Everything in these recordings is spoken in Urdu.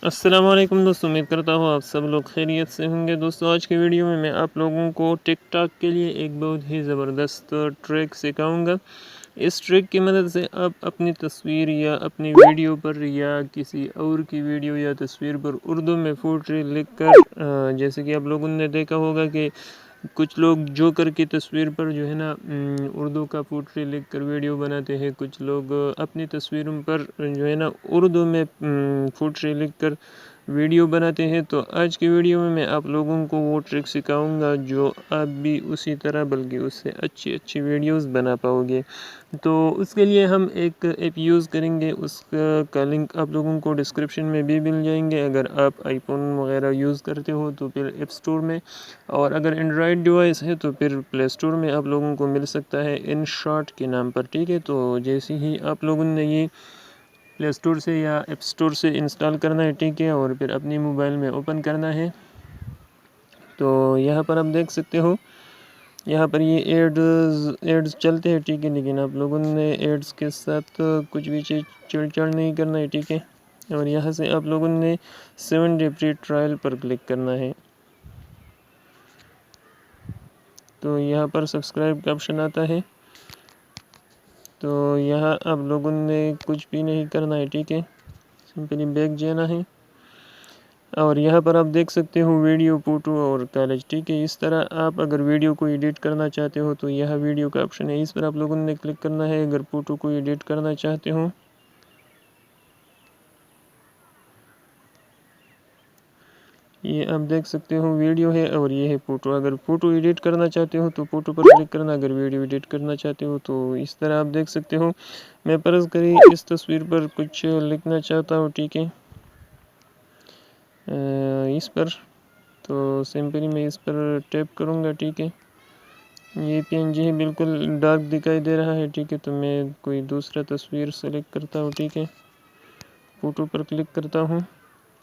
السلام علیکم دوستوں، امید کرتا ہوں آپ سب لوگ خیریت سے ہوں گے۔ دوستوں آج کی ویڈیو میں آپ لوگوں کو ٹک ٹاک کے لیے ایک بہت ہی زبردست ٹریک سکھاؤں گا۔ اس ٹریک کی مدد سے آپ اپنی تصویر یا اپنی ویڈیو پر یا کسی اور کی ویڈیو یا تصویر پر اردو میں پوئٹری لکھ کر جیسے کہ آپ لوگوں نے دیکھا ہوگا کہ کچھ لوگ جوکر کی تصویر پر جو ہے نا اردو کا پوئٹری لکھ کر ویڈیو بناتے ہیں، کچھ لوگ اپنی تصویروں پر جو ہے نا اردو میں پوئٹری لکھ کر ویڈیو بناتے ہیں۔ تو آج کی ویڈیو میں آپ لوگوں کو وہ ٹرک سکھاؤں گا جو آپ بھی اسی طرح بلکہ اس سے اچھی ویڈیوز بنا پاؤ گے۔ تو اس کے لیے ہم ایک ایپ یوز کریں گے، اس کا لنک آپ لوگوں کو ڈسکرپشن میں بھی مل جائیں گے۔ اگر آپ آئی فون وغیرہ یوز کرتے ہو تو پھر ایپ اسٹور میں، اور اگر اینڈرائڈ ڈیوائس ہے تو پھر پلے اسٹور میں آپ لوگوں کو مل سکتا ہے ان شارٹ کے نام پر، ٹھیک ہے۔ تو جیسے ہی آپ لوگوں نے یہ پلے اسٹور سے یا ایپ اسٹور سے انسٹال کرنا ہے، ٹھیک ہے، اور پھر اپنی موبائل میں اوپن کرنا ہے۔ تو یہاں پر آپ دیکھ سکتے ہو، یہاں پر یہ ایڈز چلتے ہیں، ٹھیک ہے، لیکن آپ لوگوں نے ایڈز کے ساتھ کچھ بھی چیڑ نہیں کرنا ہے، ٹھیک ہے۔ اور یہاں سے آپ لوگوں نے 7 ڈے فری ٹرائل پر کلک کرنا ہے۔ تو یہاں پر سبسکرائب کا آپشن آتا ہے، تو یہاں آپ لوگوں نے کچھ بھی نہیں کرنا ہے، ٹھیک ہے، سمپلی بیک جانا ہے۔ اور یہاں پر آپ دیکھ سکتے ہو ویڈیو، فوٹو اور کالج، ٹھیک ہے۔ اس طرح آپ اگر ویڈیو کو ایڈٹ کرنا چاہتے ہو تو یہاں ویڈیو کا آپشن ہے، اس پر آپ لوگوں نے کلک کرنا ہے۔ اگر فوٹو کو ایڈٹ کرنا چاہتے ہو یہ آپ دیکھ سکتے ہو ویڈیو ہے، اور یہ ہے فوٹو۔ اگر فوٹو ایڈٹ کرنا چاہتے ہو تو فوٹو پر کلک کرنا، اگر ویڈیو ایڈٹ کرنا چاہتے ہو تو اس طرح آپ دیکھ سکتے ہو۔ میں فرض کری اس تصویر پر کچھ لکھنا چاہتا ہوں، ٹھیک ہے، اس پر، تو سمپلی میں اس پر ٹیپ کروں گا، ٹھیک ہے۔ یہ PNG ہے، بالکل ڈارک دکھائی دے رہا ہے، ٹھیک ہے۔ تو میں کوئی دوسرا تصویر سلیکٹ کرتا ہوں، ٹھیک ہے، فوٹو پر کلک کرتا ہوں،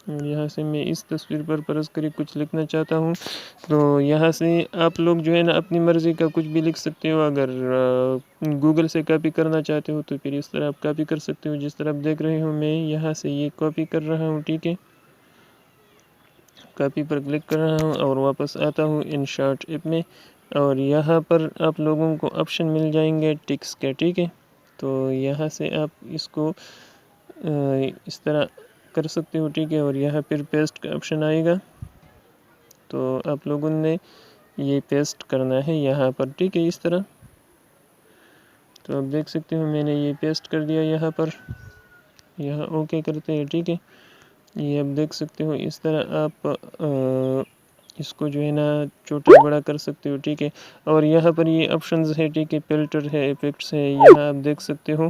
اور یہاں سے میں اس تصویر پر فرض کری کچھ لکھنا چاہتا ہوں۔ تو یہاں سے آپ لوگ جو ہے نا اپنی مرضی کا کچھ بھی لکھ سکتے ہو۔ اگر گوگل سے کاپی کرنا چاہتے ہو تو پھر اس طرح آپ کاپی کر سکتے ہو، جس طرح آپ دیکھ رہے ہو میں یہاں سے یہ کاپی کر رہا ہوں، ٹھیک ہے، کاپی پر کلک کر رہا ہوں اور واپس آتا ہوں ان شارٹ ایپ میں، اور یہاں پر آپ لوگوں کو آپشن مل جائیں گے ٹکس کے، ٹھیک ہے۔ تو یہاں سے آپ اس کو اس طرح کر سکتے ہو، ٹھیک ہے، اور یہاں پھر پیسٹ کا آپشن آئے گا، تو آپ لوگوں نے یہ پیسٹ کرنا ہے یہاں پر، ٹھیک ہے، اس طرح۔ تو آپ دیکھ سکتے ہو میں نے یہ پیسٹ کر دیا یہاں پر، یہاں اوکے کرتے ہیں، ٹھیک ہے۔ یہ آپ دیکھ سکتے ہو اس طرح آپ اس کو جو ہے نا چھوٹا بڑا کر سکتے ہو، ٹھیک ہے۔ اور یہاں پر یہ آپشنز ہے، ٹھیک ہے، فلٹر ہے، ایفیکٹس ہے، یہاں آپ دیکھ سکتے ہو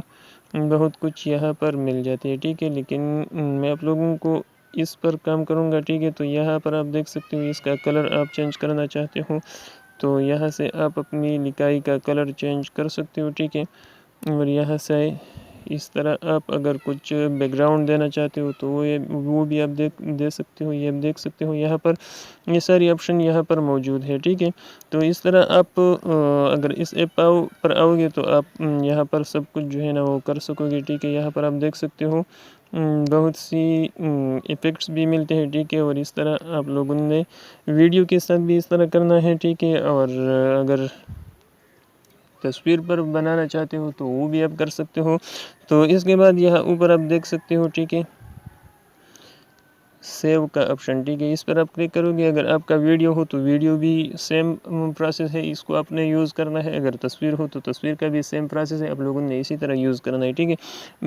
بہت کچھ یہاں پر مل جاتی ہے، ٹھیک ہے، لیکن میں آپ لوگوں کو اس پر کام کروں گا، ٹھیک ہے۔ تو یہاں پر آپ دیکھ سکتے ہو اس کا کلر آپ چینج کرنا چاہتے ہو تو یہاں سے آپ اپنی لکھائی کا کلر چینج کر سکتے ہو، ٹھیک ہے۔ اور یہاں سے اس طرح آپ اگر کچھ بیک گراؤنڈ دینا چاہتے ہو تو وہ بھی آپ دے سکتے ہو، یہ آپ دیکھ سکتے ہو یہاں پر یہ ساری آپشن یہاں پر موجود ہے، ٹھیک ہے۔ تو اس طرح آپ اگر اس ایپ پر آؤ گے تو آپ یہاں پر سب کچھ جو ہے نا وہ کر سکو گے، ٹھیک ہے۔ یہاں پر آپ دیکھ سکتے ہو بہت سی ایفیکٹس بھی ملتے ہیں، ٹھیک ہے، اور اس طرح آپ لوگوں نے ویڈیو کے ساتھ بھی اس طرح کرنا ہے، ٹھیک ہے۔ اور اگر تصویر پر بنانا چاہتے ہو تو وہ بھی آپ کر سکتے ہو۔ تو اس کے بعد یہاں اوپر آپ دیکھ سکتے ہو، ٹھیک ہے، سیو کا آپشن، ٹھیک ہے، اس پر آپ کلک کرو گے۔ اگر آپ کا ویڈیو ہو تو ویڈیو بھی سیم پروسیس ہے، اس کو آپ نے یوز کرنا ہے۔ اگر تصویر ہو تو تصویر کا بھی سیم پروسیس ہے، آپ لوگوں نے اسی طرح یوز کرنا ہے، ٹھیک ہے۔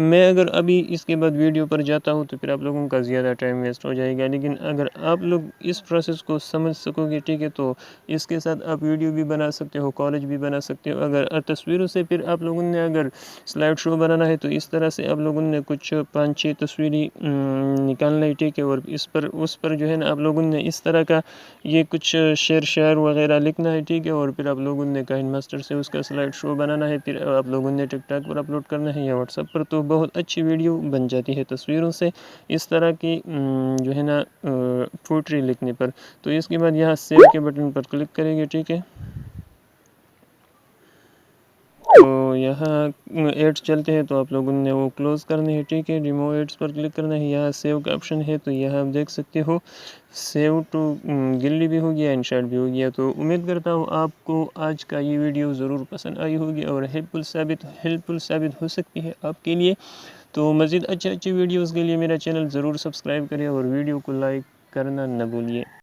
میں اگر ابھی اس کے بعد ویڈیو پر جاتا ہوں تو پھر آپ لوگوں کا زیادہ ٹائم ویسٹ ہو جائے گا، لیکن اگر آپ لوگ اس پروسیس کو سمجھ سکو گے، ٹھیک ہے، تو اس کے ساتھ آپ ویڈیو بھی بنا سکتے ہو، کالج بھی بنا سکتے ہو۔ اگر تصویروں سے پھر آپ لوگوں نے اگر سلائڈ شو بنانا ہے تو اس طرح سے آپ لوگوں نے کچھ 5-6 تصویریں نکالنا ہے، ٹھیک ہے، اور اس پر جو ہے نا آپ لوگوں نے اس طرح کا یہ کچھ شعر وغیرہ لکھنا ہے، ٹھیک ہے، اور پھر آپ لوگوں نے کائن ماسٹر سے اس کا سلائڈ شو بنانا ہے، پھر آپ لوگوں نے ٹک ٹاک پر اپلوڈ کرنا ہے یا واٹس ایپ پر، تو بہت اچھی ویڈیو بن جاتی ہے تصویروں سے اس طرح کی جو ہے نا پوئٹری لکھنے پر۔ تو اس کے بعد یہاں سیو کے بٹن پر کلک کریں گے، ٹھیک ہے۔ تو یہاں ایڈس چلتے ہیں تو آپ لوگوں نے وہ کلوز کرنے ہیں، ٹھیک ہے، ریموو ایڈس پر کلک کرنا ہے۔ یہاں سیو کا آپشن ہے تو یہاں آپ دیکھ سکتے ہو سیو ٹو گلی بھی ہو گیا، انشارٹ بھی ہو گیا۔ تو امید کرتا ہوں آپ کو آج کا یہ ویڈیو ضرور پسند آئی ہوگی اور ہیلپ فل ثابت ہو سکتی ہے آپ کے لیے۔ تو مزید اچھے ویڈیوز کے لیے میرا چینل ضرور سبسکرائب کریں اور ویڈیو کو لائک کرنا نہ بھولیے۔